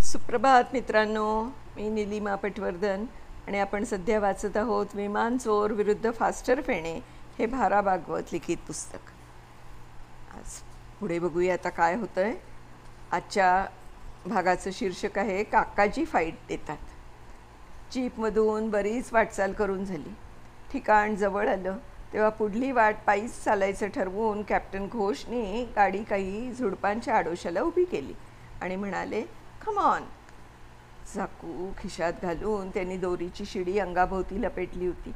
सुप्रभात मित्रांनो, मी निलिमा पटवर्धन आणि आपण सध्या वाचत आहोत विमान चोर विरुद्ध फास्टर फेणे हे भा. रा. भागवत लिखित पुस्तक. आज पुढे बघूया आता काय होतं आहे. आजच्या भागाचं शीर्षक आहे काकाजी फाईट देतात. जीपमधून बरीच वाटचाल करून झाली. ठिकाण जवळ आलं तेव्हा पुढली वाट पायीच चालायचं ठरवून कॅप्टन घोषने गाडी काही झुडपांच्या आडोशाला उभी केली आणि म्हणाले, कम ऑन. चाकू खिशात घालून त्यांनी दोरीची शिडी अंगाभोवती लपेटली होती.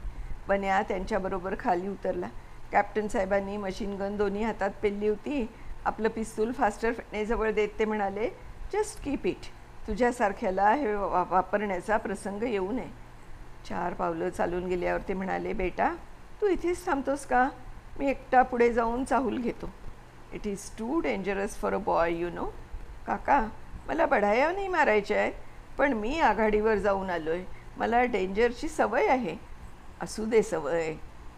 बन्या त्यांच्याबरोबर खाली उतरला. कॅप्टन साहेबांनी मशीन गन दोन्ही हातात पेलली होती. आपलं पिस्तूल फास्टर फेणेजवळ देत ते म्हणाले, जस्ट कीप इट. तुझ्यासारख्याला हे वापरण्याचा प्रसंग येऊ नये. 4 पावलं चालून गेल्यावर ते म्हणाले, बेटा तू इथेच थांबतोस का? मी एकटा पुढे जाऊन चाहूल घेतो. It is too dangerous for a boy you know. काका मला बढाया नाही मारायच्या आहेत, पण मी आघाडीवर जाऊन आलो आहे. मला डेंजरची सवय आहे. असू दे सवय,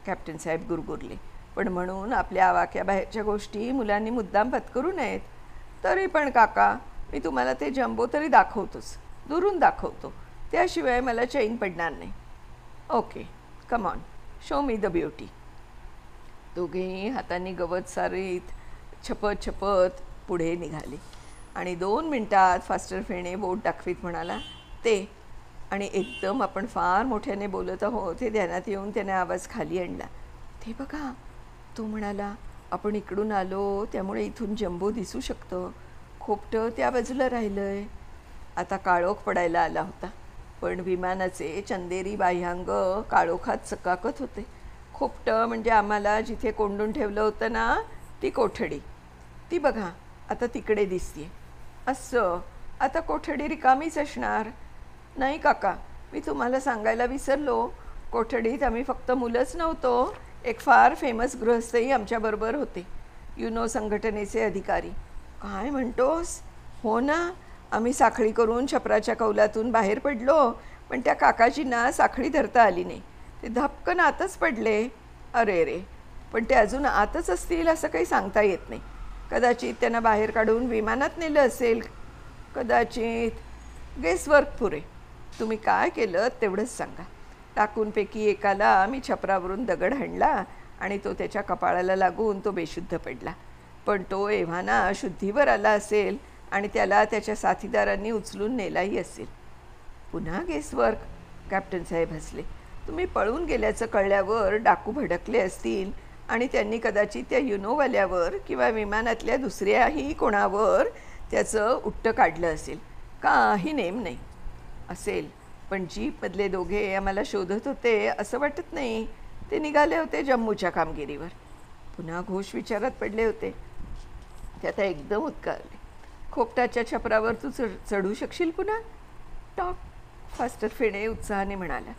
कॅप्टन साहेब गुरगुरले. पण म्हणून आपल्या आवाक्याबाहेरच्या गोष्टी मुलांनी मुद्दाम पत्करू नयेत. तरी पण काका मी तुम्हाला ते जम्बो तरी दाखवतोच, दुरून दाखवतो. त्याशिवाय मला चैन पडणार नाही. Okay, come on, show me the beauty. दोघेही हातांनी गवत सारीत छपत छपत पुढे निघाले आणि 2 मिनिटात फास्टर फेणे बोट दाखवीत म्हणाला, ते. आणि एकदम आपण फार मोठ्याने बोलत आहोत हे ध्यानात येऊन त्याने आवाज खाली आणला. ते बघा, तो म्हणाला, आपण इकडून आलो त्यामुळे इथून जम्बो दिसू शकतं. खोपटं त्या बाजूला राहिलंय. आता काळोख पडायला आला होता, पण विमानाचे चंदेरी बाह्यांग काळोखात चकाकत होते. खोपटं म्हणजे आम्हाला जिथे कोंडून ठेवलं होतं ना, ती कोठडी. ती बघा आता तिकडे दिसते. असं आता कोठडी रिकामीच असणार. नाही काका, मी तुम्हाला सांगायला विसरलो. कोठडीत आम्ही फक्त मुलंच नव्हतो, एक फार फेमस गृहस्थही आमच्याबरोबर होते. युनो संघटनेचे अधिकारी. काय म्हणतोस? हो ना, आम्ही साखळी करून छपराच्या कौलातून बाहेर पडलो, पण त्या काकाजींना साखळी धरता आली नाही. ते धपकन आतच पडले. अरे रे, पण ते अजून आतच असतील असं काही सांगता येत नाही. कदाचित त्यांना बाहेर काढून विमानात नेलं असेल. कदाचित. गेसवर्क पुरे. तुम्ही काय केलं तेवढंच सांगा. टाकूनपैकी एकाला मी छपरावरून दगड हाणला आणि तो त्याच्या कपाळाला लागून तो बेशुद्ध पडला. पण तो एव्हाना शुद्धीवर आला असेल आणि त्याला त्याच्या साथीदारांनी उचलून नेलाही असेल. पुन्हा गेसवर्क, कॅप्टन साहेब हसले. तुम्ही पळून गेल्याचं कळल्यावर डाकू भडकले असतील आणि त्यांनी कदाचित त्या युनोवाल्यावर किंवा विमानातल्या दुसऱ्याही कोणावर त्याचं उट्टं काढलं असेल. काही नेम नाही. असेल, पण जीपमधले दोघे आम्हाला शोधत होते असं वाटत नाही. ते निघाले होते जम्मूच्या कामगिरीवर. पुन्हा घोष विचारात पडले होते. ते आता एकदम उत्कारले. खोपटाच्या छपरावर तू चढू शकशील पुन्हा? टॉक, फास्टर फेणे उत्साहाने म्हणाला.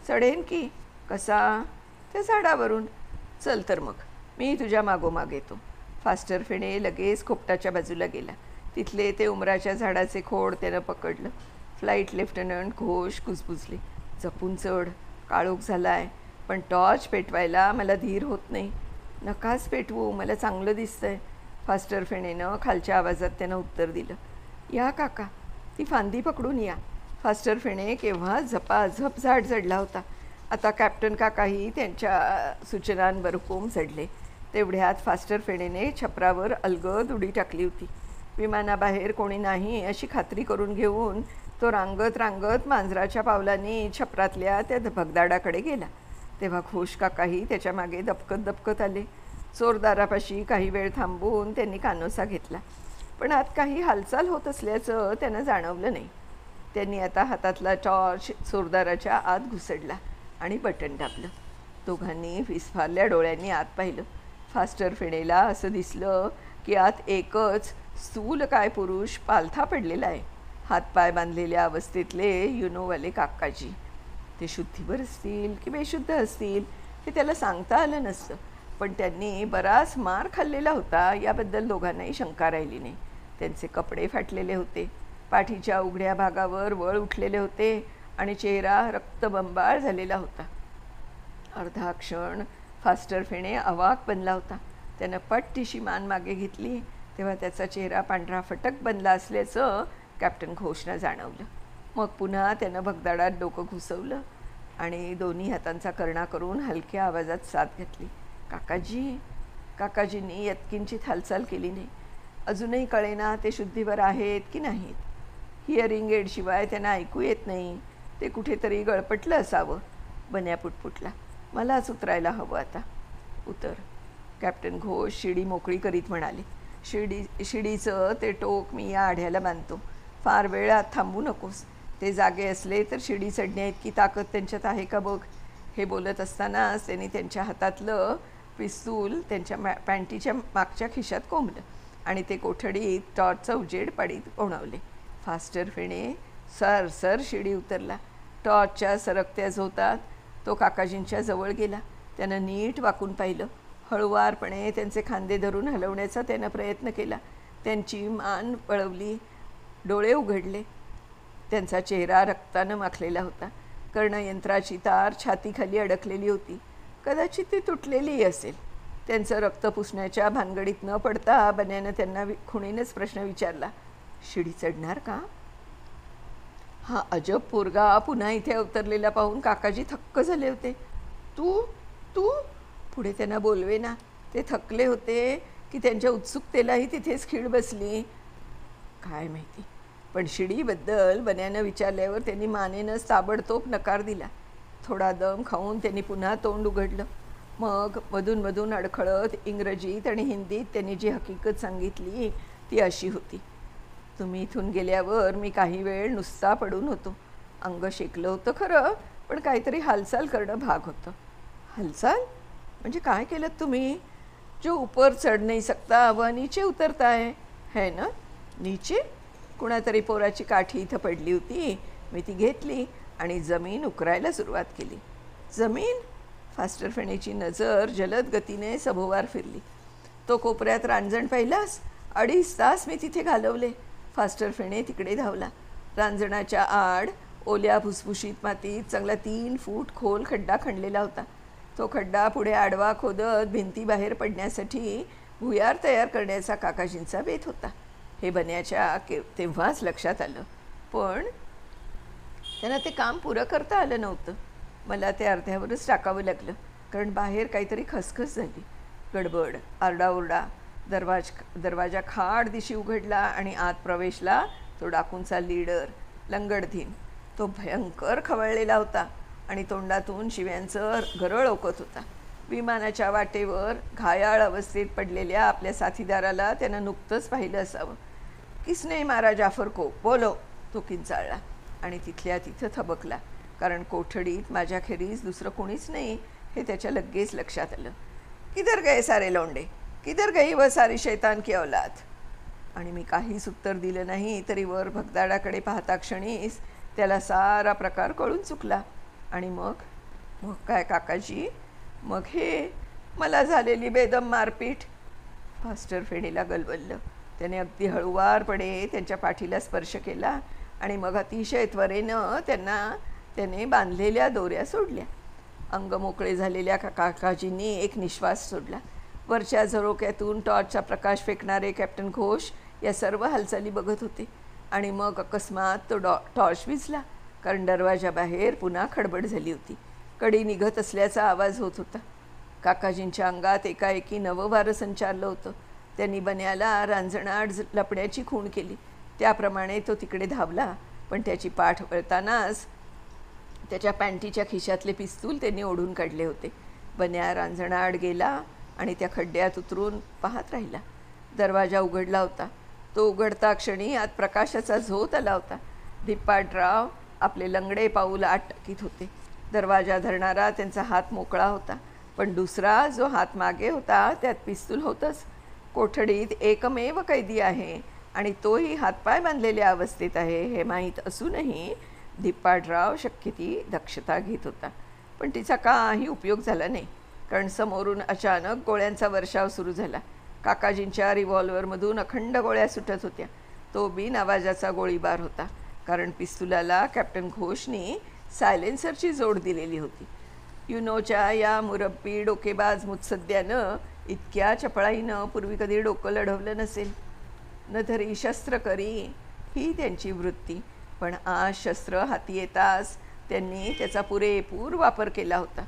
चढेन की. कसा? त्या झाडावरून. चल तर मग, मी तुझ्या मागोमाग येतो. फास्टर फेणे लगेच खोपटाच्या बाजूला गेला. तिथले ते उमराच्या झाडाचे खोड त्यानं पकडलं. फ्लाईट लेफ्टनंट घोष कुजबुजले. जपून चढ, काळोख झाला आहे. पण टॉर्च पेटवायला मला धीर होत नाही. नकाच पेटवू, मला चांगलं दिसतंय. फास्टर फेणेनं खालच्या आवाजात त्यानं उत्तर दिलं. या काका, ती फांदी पकडून या. फास्टर फेणे केव्हा झपाझप झाड चढला होता. आता कॅप्टन काकाही त्यांच्या सूचनांवर हुकूम चढले. तेवढ्यात फास्टर फेणेने छपरावर अलगद उडी टाकली होती. विमानाबाहेर कोणी नाही अशी खात्री करून घेऊन तो रांगत रांगत मांजराच्या पावलांनी छपरातल्या त्या भगदाडाकडे गेला. तेव्हा घोष काकाही त्याच्या मागे दबकत दबकत आले. चोरदारापाशी काही वेळ थांबून त्यांनी कानोसा घेतला, पण आत काही हालचाल होत असल्याचं त्यांना जाणवलं नाही. त्यांनी आता हातातला टॉर्च चोरदाराच्या आत घुसडला आणि बटन दाबलं. दोघांनी विस्फारल्या डोळ्यांनी आत पाहिलं. फास्टर फेणेला असं दिसलं की आत एकच स्थूलकाय पुरुष पालथा पडलेला आहे. हातपाय बांधलेल्या अवस्थेतले युनोवाले काकाजी. ते शुद्धीवर असतील की बेशुद्ध असतील हे त्याला सांगता आलं नसतं, पण त्यांनी बराच मार खाल्लेला होता याबद्दल दोघांनाही शंका राहिली नाही. त्यांचे कपडे फाटलेले होते, पाठीच्या उघड्या भागावर वळ उठलेले होते आणि चेहरा रक्तबंबाळ झालेला होता. अर्धा क्षण फास्टर फेणे अवाक बनला होता. त्यानं पट्टीशी मान मागे घेतली तेव्हा त्याचा चेहरा पांढरा फटक बनला असल्याचं कॅप्टन घोषनं जाणवलं. मग पुन्हा त्यानं भगदाडात डोकं घुसवलं आणि दोन्ही हातांचा कर्णा करून हलक्या आवाजात साथ घेतली. काकाजी. काकाजींनी यत्किंचित हालचाल केली नाही. अजूनही कळेना ते शुद्धीवर आहेत की नाहीत. हिअरिंग एडशिवाय त्यांना ऐकू येत नाही. ते कुठेतरी गळपटलं असावं. बन्या पुटपुटला. मलाच उतरायला हवं आता. उतर. कॅप्टन घोष शिडी मोकळी करीत म्हणाले. शिडीचं ते टोक मी या आढ्याला बांधतो. फार वेळात थांबू नकोस. ते जागे असले तर शिडी चढण्या इतकी ताकद त्यांच्यात आहे का बघ. हे बोलत असतानाच त्यांनी त्यांच्या हातातलं पिस्तूल त्यांच्या पॅन्टीच्या मागच्या खिशात कोंबलं आणि ते कोठडीत टॉर्चचा उजेड पडीत ओणवले. फास्टर फेणे सर शिडी उतरला. टॉर्चच्या सरकत्या झोतात तो काकाजींच्या जवळ गेला. त्यानं नीट वाकून पाहिलं. हळुवारपणे त्यांचे खांदे धरून हलवण्याचा त्यानं प्रयत्न केला. त्यांची मान वळवली. डोळे उघडले. त्यांचा चेहरा रक्तानं माखलेला होता. कर्णयंत्राची तार छातीखाली अडकलेली होती. कदाचित ती तुटलेली असेल. त्यांचं रक्त पुसण्याच्या भानगडीत न पडता बन्यानं त्यांना खुणीनंच प्रश्न विचारला. शिडी चढणार का? हा अजब पोरगा पुन्हा इथे अवतरलेला पाहून काकाजी थक्क झाले होते. तू तू पुढे त्यांना बोलवे ना. ते थकले होते की त्यांच्या उत्सुकतेलाही तिथेच खीळ बसली काय माहिती. पण शिडीबद्दल बन्यानं विचारल्यावर त्यांनी मानेनंच ताबडतोब नकार दिला. थोडा दम खाऊन त्यांनी पुन्हा तोंड उघडलं. मग मधून अडखळत इंग्रजीत आणि हिंदीत त्यांनी जी हकीकत सांगितली ती अशी होती. तुम्ही इथून गेल्यावर मी काही वेळ नुसता पडून होतो. अंग शेकलं होतं खरं, पण काहीतरी हालचाल करणं भाग होतं. हालचाल म्हणजे काय केलं तुम्ही? जो ऊपर चढ नहीं सकता वह नीचे उतरता है ना. नीचे? कुणातरी पोराची काठी इथं पडली होती. मी ती घेतली आणि जमीन उकरायला सुरुवात केली. जमीन? फास्टर फेणेची नजर जलद गतीने सभोवार फिरली. तो कोपऱ्यात रांजण पाहिलास? 2.5 तास मी तिथे घालवले. फास्टर फेणे तिकडे धावला. रांजणाच्या आड ओल्या भुसभुशीत मातीत चांगला 3 फूट खोल खड्डा खणलेला होता. तो खड्डा पुढे आडवा खोदत भिंतीबाहेर पडण्यासाठी भुयार तयार करण्याचा काकाजींचा बेत होता. हे बन्याच्या तेव्हाच लक्षात आलं. पण त्यांना ते काम पुरं करता आलं नव्हतं. मला ते अर्ध्यावरच टाकावं लागलं, कारण बाहेर काहीतरी खसखस झाली. गडबड, आरडाओरडा. दरवाजा खाड दिशी उघडला आणि आत प्रवेशला तो डाकूंचा लीडर लंगडधीन. तो भयंकर खवळलेला होता आणि तोंडातून शिव्यांचं गरळ ओकत होता. विमानाच्या वाटेवर घायाळ अवस्थेत पडलेल्या आपल्या साथीदाराला त्यानं नुकतंच पाहिलं असावं. किसने मारा जाफर को, बोलो, तो किंचाळला आणि तिथल्या तिथं थबकला, कारण कोठडीत माझ्याखेरीज दुसरं कोणीच नाही हे त्याच्या लगेच लक्षात आलं. किधर गए सारे लोंडे, किधर गई व सारी शैतान की औलाद. आणि मी काहीच उत्तर दिलं नाही तरी वर भगदाडाकडे पाहता क्षणीच त्याला सारा प्रकार कळून चुकला. आणि मग काय काकाजी? मग हे मला झालेली बेदम मारपीट. फास्टर फेणीला गलबललं. त्याने अगदी हळुवारपणे त्यांच्या पाठीला स्पर्श केला आणि मग अतिशय त्वरेनं त्याने बांधलेल्या दोऱ्या सोडल्या. अंग मोकळे झालेल्या काकाजींनी एक निश्वास सोडला. वरच्या झरोक्यातून टॉर्चचा प्रकाश फेकणारे कॅप्टन घोष या सर्व हालचाली बघत होते. आणि मग अकस्मात तो टॉर्च विझला, कारण दरवाजाबाहेर पुन्हा खडबड झाली होती. कडी निघत असल्याचा आवाज होत होता. काकाजींच्या अंगात एकाएकी नवं वारं संचारलं होतं. त्यांनी बन्याला रांजणाआड लपण्याची खूण केली. त्याप्रमाणे तो तिकडे धावला, पण त्याची पाठ वळतानाच त्याच्या पॅन्टीच्या खिशातले पिस्तूल त्यांनी ओढून काढले होते. बन्या रांजणाआड गेला आणि त्या खड्ड्यात उतरून पाहत राहिला. दरवाजा उघडला होता. तो उघडता क्षणी आत प्रकाशाचा झोत आला होता. धिप्पाडराव आपले लंगडे पाऊल आत टाकीत होते. दरवाजा धरणारा त्यांचा हात मोकळा होता, पण दुसरा जो हात मागे होता त्यात पिस्तूल होतंच. कोठडीत एकमेव कैदी आहे आणि तोही हातपाय बांधलेल्या अवस्थेत आहे हे माहीत असूनही धिप्पाडराव शक्य ती दक्षता घेत होता. पण तिचा काही उपयोग झाला नाही, कारण समोरून अचानक गोळ्यांचा वर्षाव सुरू झाला. काकाजींच्या रिव्हॉल्वरमधून अखंड गोळ्या सुटत होत्या. तो बिनआवाजाचा गोळीबार होता, कारण पिस्तुलाला कॅप्टन घोषनी सायलेन्सरची जोड दिलेली होती. युनोच्या या मुरब्बी डोकेबाज मुत्सद्यानं इतक्या चपळाईनं पूर्वी कधी डोकं लढवलं नसेल. न तरी शस्त्र करी ही त्यांची वृत्ती. पण आज शस्त्र हाती येताच त्यांनी त्याचा पुरेपूर वापर केला होता,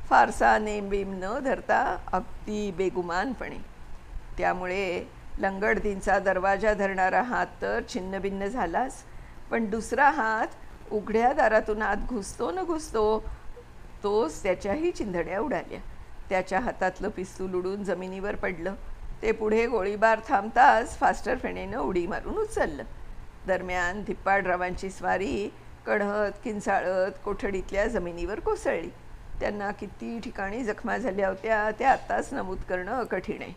फारसा नेमबीम न धरता अगदी बेगुमानपणे. त्यामुळे लंगडतींचा दरवाजा धरणारा हात तर छिन्नभिन्न झालाच, पण दुसरा हात उघड्या दारातून आत घुसतो न घुसतो तोच त्याच्याही चिंधड्या उडाल्या. त्याच्या हातातलं पिस्तूल उडून जमिनीवर पडलं. ते पुढे गोळीबार थांबताच फास्टर फेणेनं उडी मारून उचललं. दरम्यान धिप्पाडरावांची स्वारी कढत किंचाळत कोठडीतल्या जमिनीवर कोसळली. त्यांना किती ठिकाणी जखमा झाल्या होत्या त्या आत्ताच नमूद करणं कठीण आहे.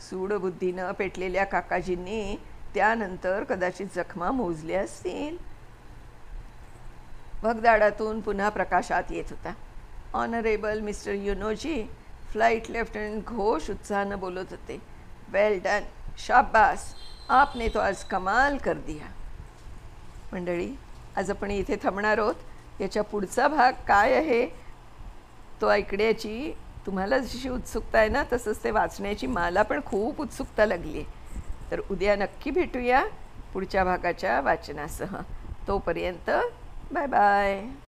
सूडबुद्धीनं पेटलेल्या काकाजींनी त्यानंतर कदाचित जखमा मोजल्या असतील. भगदाडातून पुन्हा प्रकाशात येत होता. ऑनरेबल मिस्टर युनोजी, फ्लाइट लेफ्टनंट घोष उत्साहानं बोलत होते. वेल डन, शाबास, आपने तो आज कमाल कर दिया. मंडळी, आज आपण इथे थांबणार आहोत. याच्या पुढचा भाग काय आहे तो ऐकण्याची तुम्हाला जशी उत्सुकता आहे ना, तसंच ते वाचण्याची मला पण खूप उत्सुकता लागली आहे. तर उद्या नक्की भेटूया पुढच्या भागाच्या वाचनासह. तोपर्यंत बाय बाय.